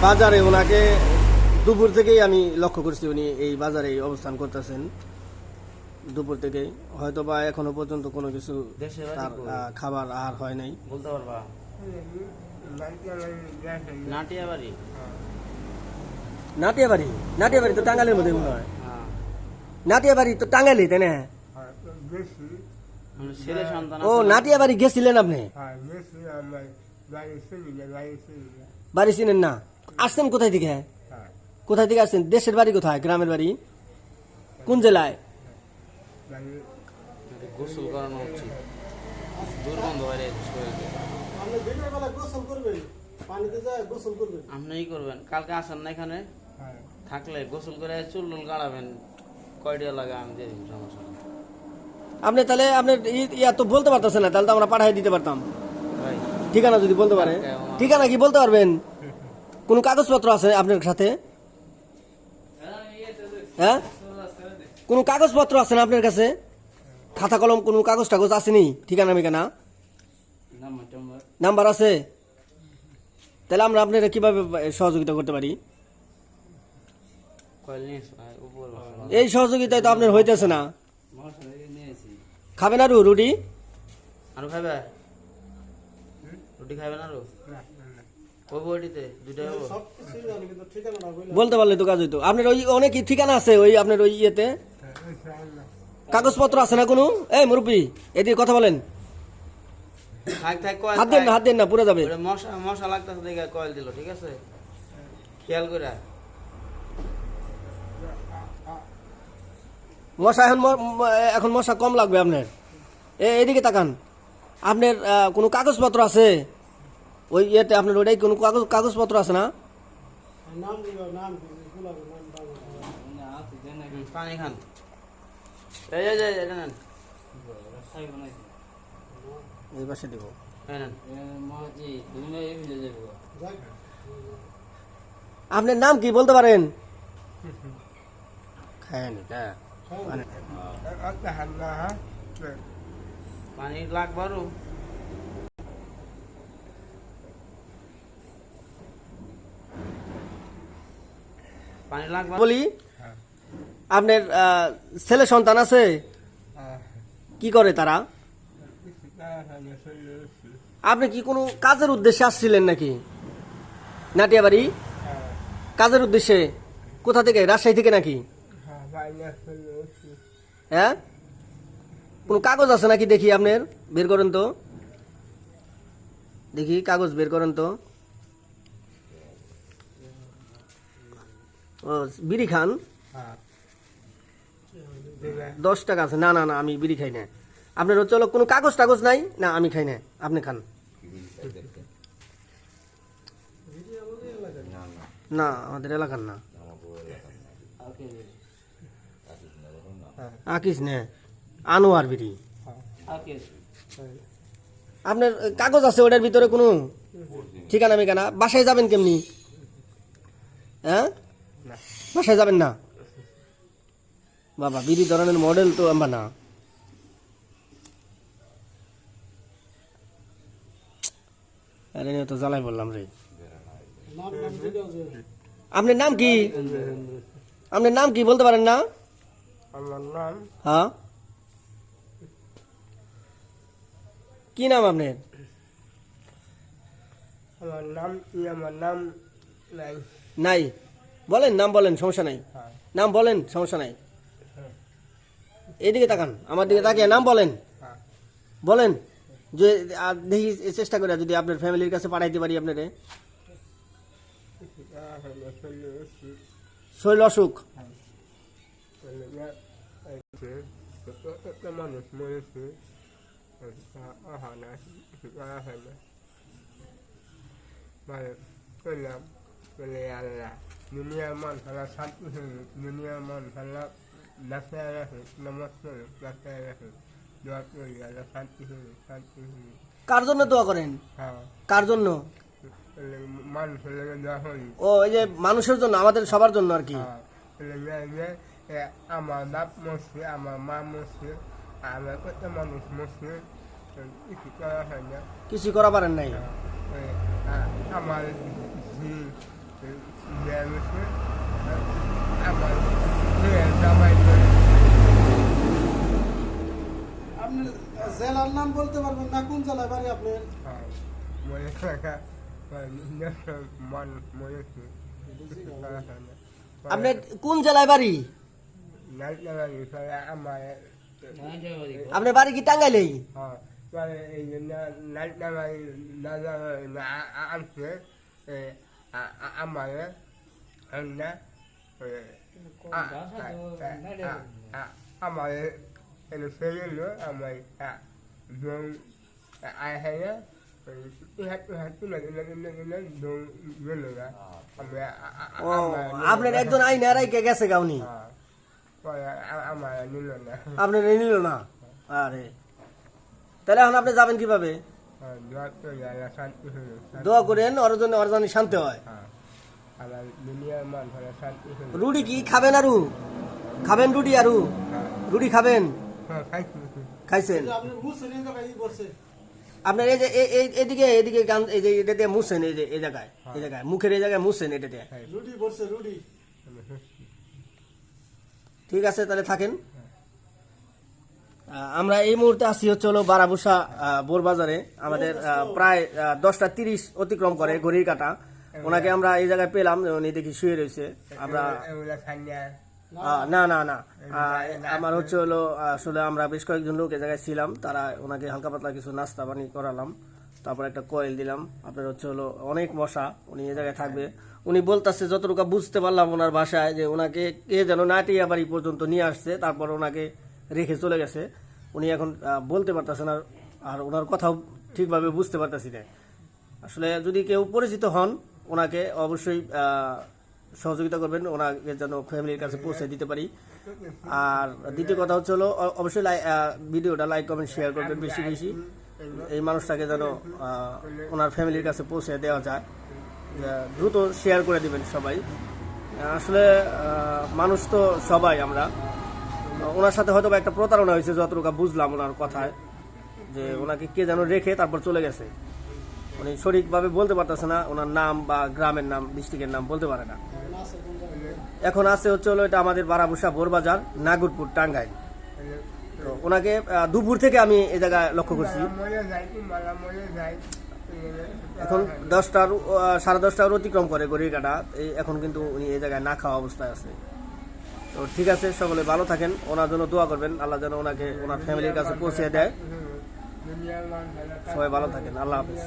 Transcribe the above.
বাজারে ওনাকে দুপুর থেকেই আমি লক্ষ্য করছি, উনি এই বাজারে অবস্থান করতেছেন দুপুর থেকে, হয়তো বা এখনো পর্যন্ত কোনো কিছু তার খাবার আহার হয় নাই। বলতে পারবা? নাটিয়াবাড়ি। নাটিয়াবাড়ি, নাটিয়াবাড়ি তো টাঙ্গাইলের মধ্যে মনে হয়। নাটিয়াবাড়ি তো টাঙ্গাইলে, তাই না? ছেলে সন্তান ও নাটিয়াবাড়ি গেছিলেন আপনি? বাড়ি চিনেন না? আসছেন কোথায় থেকে? কোথায় থেকে আসছেন? দেশের বাড়ি কোথায়? গ্রামের বাড়ি কোন জেলায়? গোসল করানো উচিত, দুর্গন্ধ বাইরে আপনিই করবেন। কালকে আসেন না এখানে, থাকলে গোসল করে চুল টুল গাড়াবেন, কয়টা লাগে আমি দিয়ে দিন, সমস্যা নেই। আপনি তাহলে আপনার ইয়া তো বলতে পারতেছেন না, তাহলে তো আমরা পাঠাই দিতে পারতাম। ভাই ঠিকানা যদি বলতে পারে। ঠিকানা কি বলতে পারবেন? কোনো কাগজপত্র আছে আপনার সাথে? হ্যাঁ, কোনো কাগজপত্র আছে না আপনার কাছে? খাতা কলম কোনো কাগজ টাগজ আসেনি? ঠিকানা মিকানা নাম্বার আছে? তাহলে আমরা আপনারা কিভাবে সহযোগিতা করতে পারি? এই সহযোগিতায় তো আপনার হইতেছে না। খাবেন আরো রুটি? আরো খাবে? রুটি খাবেন আরো? বলতে পারলে তো কাজ হইতো। আপনার ওই অনেক ঠিকানা আছে ওই আপনার ওই ইয়েতে? কাগজপত্র আছে না কোনো? এই মুরব্বী এদিকে কথা বলেন। হাত দেন না, হাত দেন না, পুরো যাবে। মশা লাগতেছে দেখে কয়েল দিল, ঠিক আছে? খেয়াল করে। মশা এখন মশা কম লাগবে আপনার। এদিকে তাকান। আপনার কোনো কাগজপত্র আছে ওই ইয়েতে? আপনার ওইটাই কোনো কাগজপত্র আছে না? পানি খান। এই পাশে দেব। আপনার নাম কি বলতে পারেন? পানি লাগবে আরো? পানি লাগবে বলি, আপনার ছেলে সন্তান আছে? কি করে তারা? আপনি কি কোনো কাজের উদ্দেশ্যে আসছিলেন নাকি নাটিয়াবাড়ি? কাজের উদ্দেশ্যে? কোথা থেকে? রাজশাহী থেকে নাকি? হ্যাঁ, কোন কাগজ আছে নাকি দেখি আপনার? বের করেন তো দেখি, কাগজ বের করেন তো। ও বিড়ি খান? 10 টাকা আছে? না না না, আমি বিড়ি খাই না। আপনার হচ্ছে কোনো কাগজ টাগজ নাই? না আমি খাই না, আপনি খান। না আমাদের এলাকার না। আকিস নে, আনোয়ার বিড়ি। আপনার কাগজ আছে ওটার ভিতরে কোনো? ঠিকানা মিকানা? বাসায় যাবেন কেমনি? হ্যাঁ, বাসায় যাবেন না? বাবা বিড়ি ধরনের মডেল তো আমরা না। আরে তো জ্বালাই বললাম রে। আপনার নাম কি? আপনার নাম কি বলতে পারেন না? আমার নাম, হ্যাঁ, কি নাম আপনার? আমার নাম নাই। নাই? বলেন নাম, বলেন, সমস্যা নাই। হ্যাঁ। নাম বলেন, সমস্যা নাই। এইদিকে তাকান, আমার দিকে তাকিয়ে নাম বলেন। হ্যাঁ। বলেন যে দেখি চেষ্টা করে যদি আপনার ফ্যামিলির কাছে পাঠাইতে পারি আপনারে। শরীর অসুখ? মানুষ মরেছে, করলাম বলে আল্লাহ দুনিয়ার মান খালা শান্তি হয়ে, দুনিয়ার মান খালা বাঁচায় রাখে, নামাজ পড়ে বাঁচায় রাখে, দোয়া করি আল্লাহ শান্তি হয়ে, শান্তি হয়ে। কার জন্য দোয়া করেন? হ্যাঁ, কার জন্য? মানুষের লেগে দেওয়া হয়। ও এই যে মানুষের জন্য, আমাদের সবার জন্য আর কি। হ্যাঁ, আমার বাপ মরছে, আমার মা মরছে, আমার কত মানুষ মরছে, কিছু করা হয় না। কিছু করা পারেন নাই? আমার বিয়ে হয়েছে আমার মেয়ের জামাই করে আপনি জেলার নাম বলতে পারবেন না? কোন জেলায় বাড়ি আপনার? মনে থাকা মন মনেছে আপনার কোন জেলায় বাড়ি? আমার আপনার বাড়ি কি টাঙ্গাইলেই? এই জন্য আনছে আমার আমার ফেলে আমার আয় ও আপনার একজন আইন আরাইকে গেছে গাউনি, আমার নিল না আপনার নিল না। আরে তাহলে এখন আপনি যাবেন কিভাবে? দোয়া করেন ওর জন্য, ওর জন্য শান্তি হয়। আমার দুনিয়ার মান ভালো শান্তি হলো রুটি কি খাবেন? আরু খাবেন রুটি? আরু রুটি খাবেন? খাইছেন? আপনার মুসলিম এই জায়গায় ই করছে। আপনার এই যে এদিকে এদিকে গান, এই যে এটা দিয়ে মুছেন, এই যে এই জায়গায় মুখের এই জায়গায় মুছেন এটা দিয়ে। রুটি বলছে রুটি। ঠিক আছে, তাহলে থাকেন। আমরা এই মুহূর্তে আসি হচ্ছে হলো বারাবুসা বোরবাজারে। আমাদের প্রায় 10:30 অতিক্রম করে ঘড়ির কাঁটা। ওনাকে আমরা এই জায়গায় পেলাম, উনি দেখি শুয়ে রয়েছে। আমরা না না না আমার হচ্ছে হলো আসলে আমরা বেশ কয়েকজন লোক এই জায়গায় ছিলাম, তারা ওনাকে হালকা পাতলা কিছু নাস্তা পানি করালাম, তারপর একটা কয়েল দিলাম। আপনার হচ্ছে হলো অনেক মশা, উনি এই জায়গায় থাকবে। উনি বলতেছে যতটুকু বুঝতে পারলাম ওনার ভাষায়, যে ওনাকে কে যেন নাটিয়া বাড়ি পর্যন্ত নিয়ে আসছে, তারপর ওনাকে রেখে চলে গেছে। উনি এখন বলতে পারতেছে না, আর ওনার কথাও ঠিকভাবে বুঝতে পারতেছি না। আসলে যদি কেউ পরিচিত হন ওনাকে অবশ্যই সহযোগিতা করবেন, ওনাকে যেন ফ্যামিলির কাছে পৌঁছে দিতে পারি। আর দ্বিতীয় কথা হচ্ছে হলো অবশ্যই ভিডিওটা লাইক কমেন্ট শেয়ার করবেন বেশি বেশি, এই মানুষটাকে যেন ওনার ফ্যামিলির কাছে পৌঁছে দেওয়া যায়। দ্রুত শেয়ার করে দিবেন সবাই। আসলে মানুষ তো সবাই আমরা, ওনার সাথে হয়তো একটা প্রতারণা হয়েছে যতটুকু বুঝলাম ওনার কথায়, যে ওনাকে কে যেন রেখে তারপর চলে গেছে। উনি সঠিকভাবে বলতে পারতেছে না, ওনার নাম বা গ্রামের নাম ডিস্ট্রিক্টের নাম বলতে পারে না। এখন আছে হচ্ছে হলো এটা আমাদের বারাবুসা বোরবাজার, নাগরপুর, টাঙ্গাইল। তো ওনাকে দুপুর থেকে আমি এই জায়গায় লক্ষ্য করছি। এখন 10:30 অতিক্রম করে ঘড়ির কাঁটা, এখন কিন্তু উনি এই জায়গায় না খাওয়া অবস্থায় আছে। তো ঠিক আছে, সকলে ভালো থাকেন, ওনার জন্য দোয়া করবেন, আল্লাহ যেন ওনাকে ওনার ফ্যামিলির কাছে পৌঁছে দেয়। সবাই ভালো থাকেন, আল্লাহ হাফেজ।